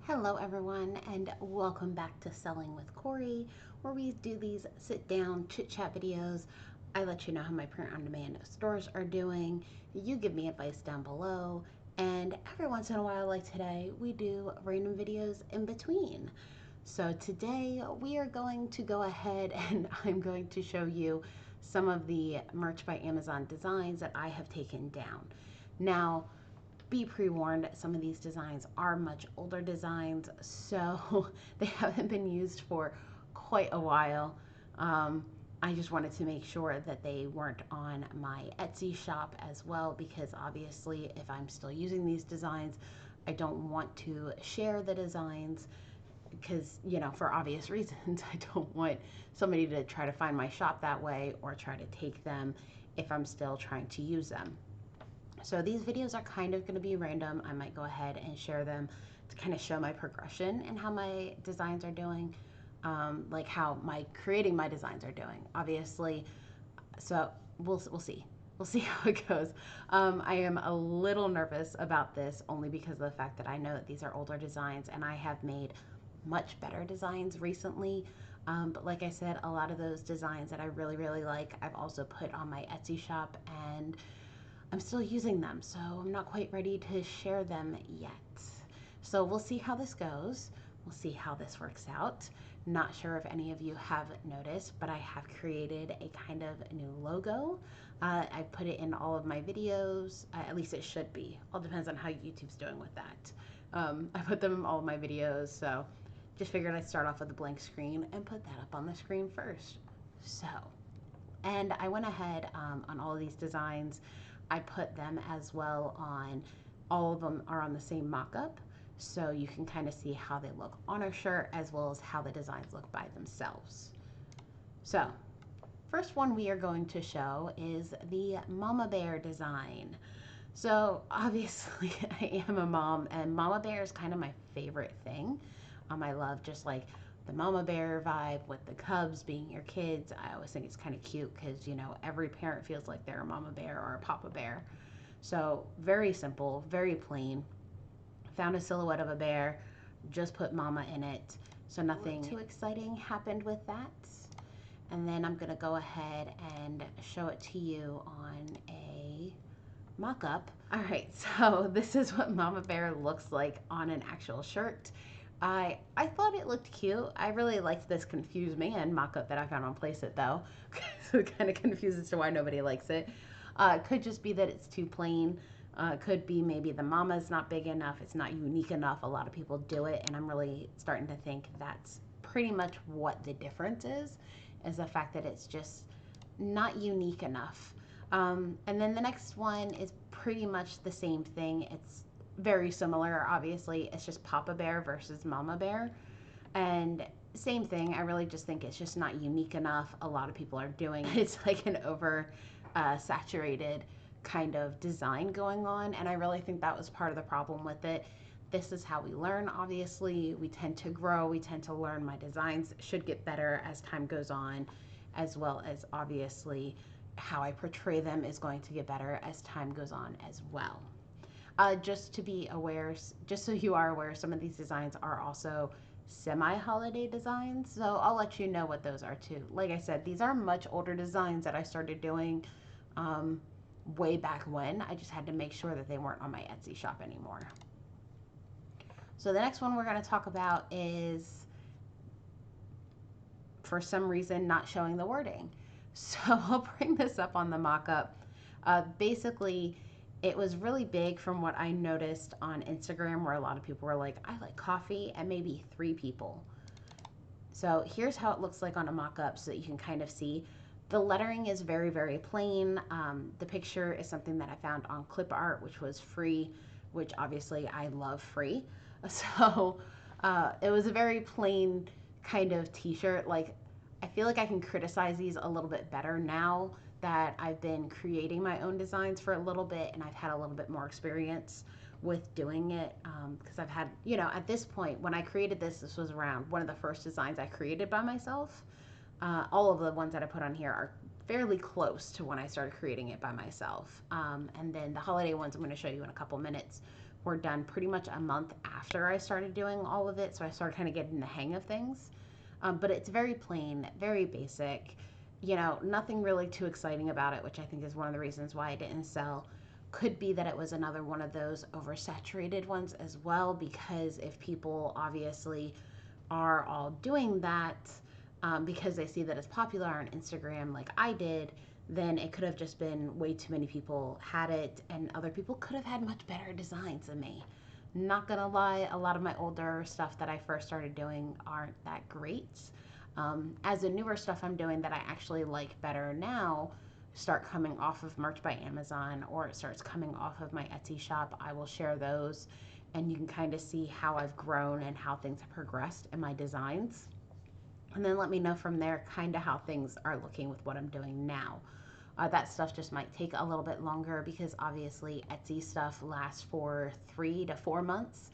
Hello, everyone, and welcome back to Selling with Corey, where we do these sit down chit chat videos. I let you know how my print on demand stores are doing. You give me advice down below, and every once in a while, like today, we do random videos in between. So, today we are going to go ahead and I'm going to show you some of the Merch by Amazon designs that I have taken down. Now, be pre-warned, some of these designs are much older designs, so they haven't been used for quite a while. I just wanted to make sure that they weren't on my Etsy shop as well, because obviously if I'm still using these designs, I don't want to share the designs because, for obvious reasons. I don't want somebody to try to find my shop that way or try to take them if I'm still trying to use them. So these videos are kind of going to be random. I might go ahead and share them to kind of show my progression and how my designs are doing, like how my creating my designs are doing. Obviously, so we'll see. We'll see how it goes. I am a little nervous about this only because of the fact that I know that these are older designs and I have made much better designs recently. But like I said, a lot of those designs that I really, really like, I've also put on my Etsy shop and I'm still using them, so I'm not quite ready to share them yet. So we'll see how this goes. We'll see how this works out. Not sure if any of you have noticed, but I have created a kind of new logo. I put it in all of my videos, at least it should be. All depends on how YouTube's doing with that. I put them in all of my videos, so just figured I'd start off with a blank screen and put that up on the screen first. So, and I went ahead on all of these designs. I put them as well on, all of them are on the same mock-up, so you can kind of see how they look on a shirt as well as how the designs look by themselves. So first one we are going to show is the Mama Bear design. So obviously I am a mom and Mama Bear is kind of my favorite thing. I love just like the Mama Bear vibe with the cubs being your kids. I always think it's kind of cute because, every parent feels like they're a Mama Bear or a Papa Bear. So very simple, very plain. Found a silhouette of a bear, just put Mama in it. So nothing too exciting happened with that. And then I'm going to go ahead and show it to you on a mock-up. All right, so this is what Mama Bear looks like on an actual shirt. I thought it looked cute. I really liked this Confused Man mock-up that I found on Placeit though. So it kind of confused as to why nobody likes it. Could just be that it's too plain. Could be maybe the mama's not big enough. It's not unique enough. A lot of people do it, and I'm really starting to think that's pretty much what the difference is the fact that it's just not unique enough. And then the next one is pretty much the same thing. It's very similar, obviously. It's just Papa Bear versus Mama Bear. And same thing. I really just think it's just not unique enough. A lot of people are doing it. It's like an over saturated kind of design going on. And I really think that was part of the problem with it. This is how we learn, obviously. We tend to grow, we tend to learn. My designs should get better as time goes on, as well as obviously how I portray them is going to get better as time goes on as well. Just to be aware, just so you are aware, some of these designs are also semi-holiday designs, so I'll let you know what those are too. Like I said, these are much older designs that I started doing way back when. I just had to make sure that they weren't on my Etsy shop anymore. So the next one we're going to talk about is, for some reason, not showing the wording. So I'll bring this up on the mock-up. Basically, it was really big from what I noticed on Instagram, where a lot of people were like, I like coffee, and maybe 3 people. So here's how it looks like on a mock-up so that you can kind of see. The lettering is very, very plain. The picture is something that I found on Clip Art, which was free, which obviously I love free. So it was a very plain kind of t-shirt. Like, I feel like I can criticize these a little bit better now that I've been creating my own designs for a little bit and I've had a little bit more experience with doing it, because I've had, at this point when I created this was around one of the first designs I created by myself. All of the ones that I put on here are fairly close to when I started creating it by myself. And then the holiday ones I'm going to show you in a couple minutes were done pretty much a month after I started doing all of it. So I started kind of getting the hang of things. But it's very plain, very basic, nothing really too exciting about it, which I think is one of the reasons why it didn't sell. Could be that it was another one of those oversaturated ones as well, because if people obviously are all doing that because they see that it's popular on Instagram like I did, then it could have just been way too many people had it, and other people could have had much better designs than me. Not gonna lie, a lot of my older stuff that I first started doing aren't that great. As the newer stuff I'm doing that I actually like better now start coming off of Merch by Amazon, or it starts coming off of my Etsy shop, I will share those, and you can kind of see how I've grown and how things have progressed in my designs. And then let me know from there kind of how things are looking with what I'm doing now. That stuff just might take a little bit longer because obviously Etsy stuff lasts for 3 to 4 months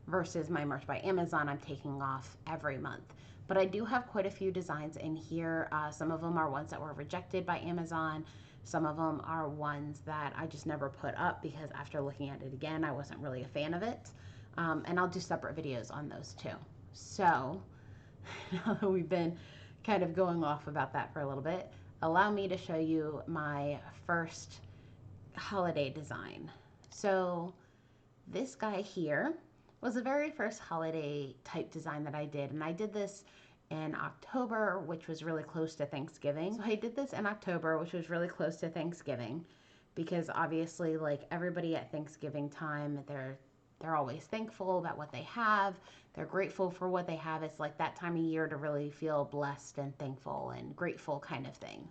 versus my Merch by Amazon I'm taking off every month. But I do have quite a few designs in here. Some of them are ones that were rejected by Amazon. Some of them are ones that I just never put up because after looking at it again, I wasn't really a fan of it. And I'll do separate videos on those too. So now that we've been kind of going off about that for a little bit, allow me to show you my first holiday design. So this guy here was the very first holiday type design that I did, and I did this in October, which was really close to Thanksgiving. So I did this in October, which was really close to Thanksgiving, because obviously, like everybody at Thanksgiving time, they're always thankful about what they have. They're grateful for what they have. It's like that time of year to really feel blessed and thankful and grateful kind of thing.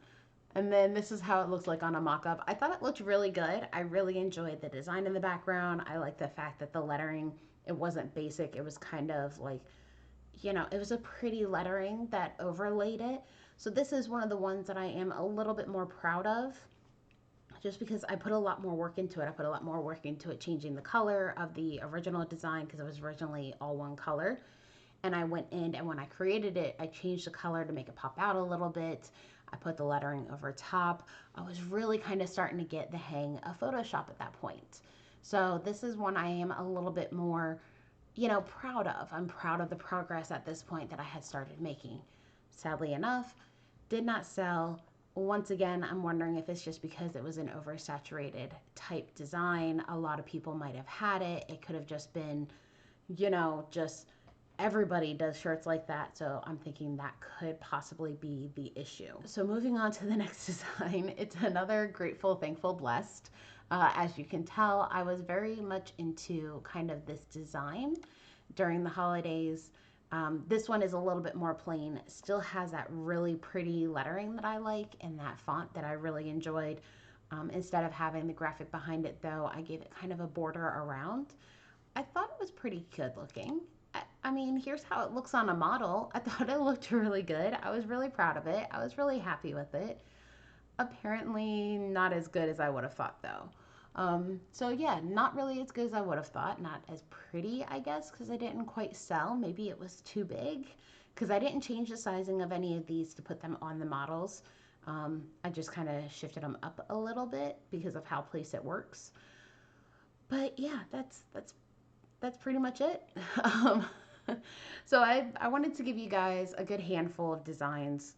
And then this is how it looks like on a mock-up. I thought it looked really good. I really enjoyed the design in the background. I like the fact that the lettering, it wasn't basic. It was kind of like, it was a pretty lettering that overlaid it. So this is one of the ones that I am a little bit more proud of, just because I put a lot more work into it. I put a lot more work into it, changing the color of the original design because it was originally all one color. And I went in, and when I created it, I changed the color to make it pop out a little bit. I put the lettering over top. I was really kind of starting to get the hang of Photoshop at that point. So this is one I am a little bit more, proud of. I'm proud of the progress at this point that I had started making. Sadly enough, did not sell. Once again, I'm wondering if it's just because it was an oversaturated type design. A lot of people might have had it. It could have just been, just everybody does shirts like that, so I'm thinking that could possibly be the issue. So moving on to the next design, it's another Grateful, Thankful, Blessed. As you can tell, I was very much into kind of this design during the holidays. This one is a little bit more plain, still has that really pretty lettering that I like and that font that I really enjoyed. Instead of having the graphic behind it though, I gave it kind of a border around. I thought it was pretty good looking. I mean, here's how it looks on a model. I thought it looked really good. I was really proud of it. I was really happy with it. Apparently not as good as I would have thought though. So yeah, not really as good as I would have thought. Not as pretty, I guess, because I didn't quite sell. Maybe it was too big because I didn't change the sizing of any of these to put them on the models. I just kind of shifted them up a little bit because of how Placeit works. But yeah, that's pretty much it. So I wanted to give you guys a good handful of designs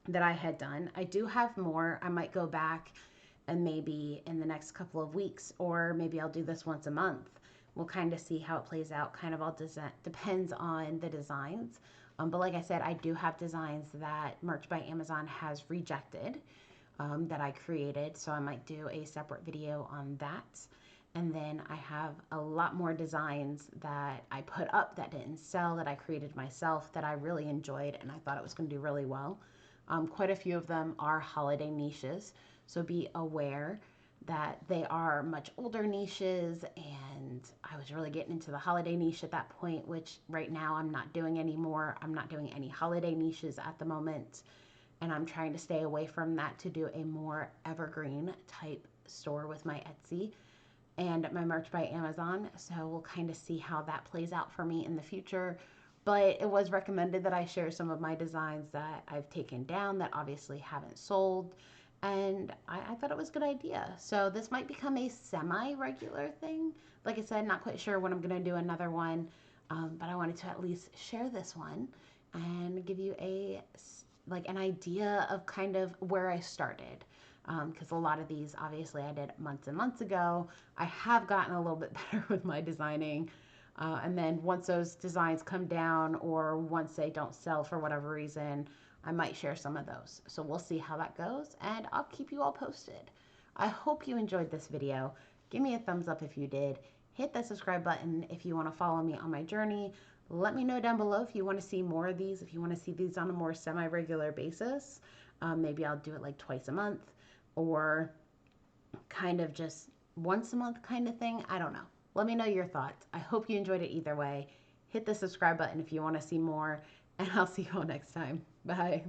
that I had done. I do have more. I might go back and maybe in the next couple of weeks, or maybe I'll do this once a month. We'll kind of see how it plays out. Kind of all depends on the designs. But like I said, I do have designs that Merch by Amazon has rejected that I created. So I might do a separate video on that. And then I have a lot more designs that I put up that didn't sell, that I created myself, that I really enjoyed and I thought it was going to do really well. Quite a few of them are holiday niches, so be aware that they are much older niches, and I was really getting into the holiday niche at that point, which right now I'm not doing anymore. I'm not doing any holiday niches at the moment, and I'm trying to stay away from that to do a more evergreen type store with my Etsy and my Merch by Amazon. So we'll kind of see how that plays out for me in the future. But it was recommended that I share some of my designs that I've taken down that obviously haven't sold. and I thought it was a good idea. So this might become a semi-regular thing. Like I said, not quite sure when I'm going to do another one, but I wanted to at least share this one and give you a like an idea of kind of where I started. Because a lot of these, obviously, I did months and months ago. I have gotten a little bit better with my designing. And then once those designs come down or once they don't sell for whatever reason, I might share some of those. So we'll see how that goes and I'll keep you all posted. I hope you enjoyed this video. Give me a thumbs up if you did. Hit that subscribe button if you want to follow me on my journey. Let me know down below if you want to see more of these, if you want to see these on a more semi-regular basis. Maybe I'll do it like twice a month or kind of just once a month kind of thing. I don't know. Let me know your thoughts. I hope you enjoyed it either way. Hit the subscribe button if you want to see more, and I'll see you all next time. Bye.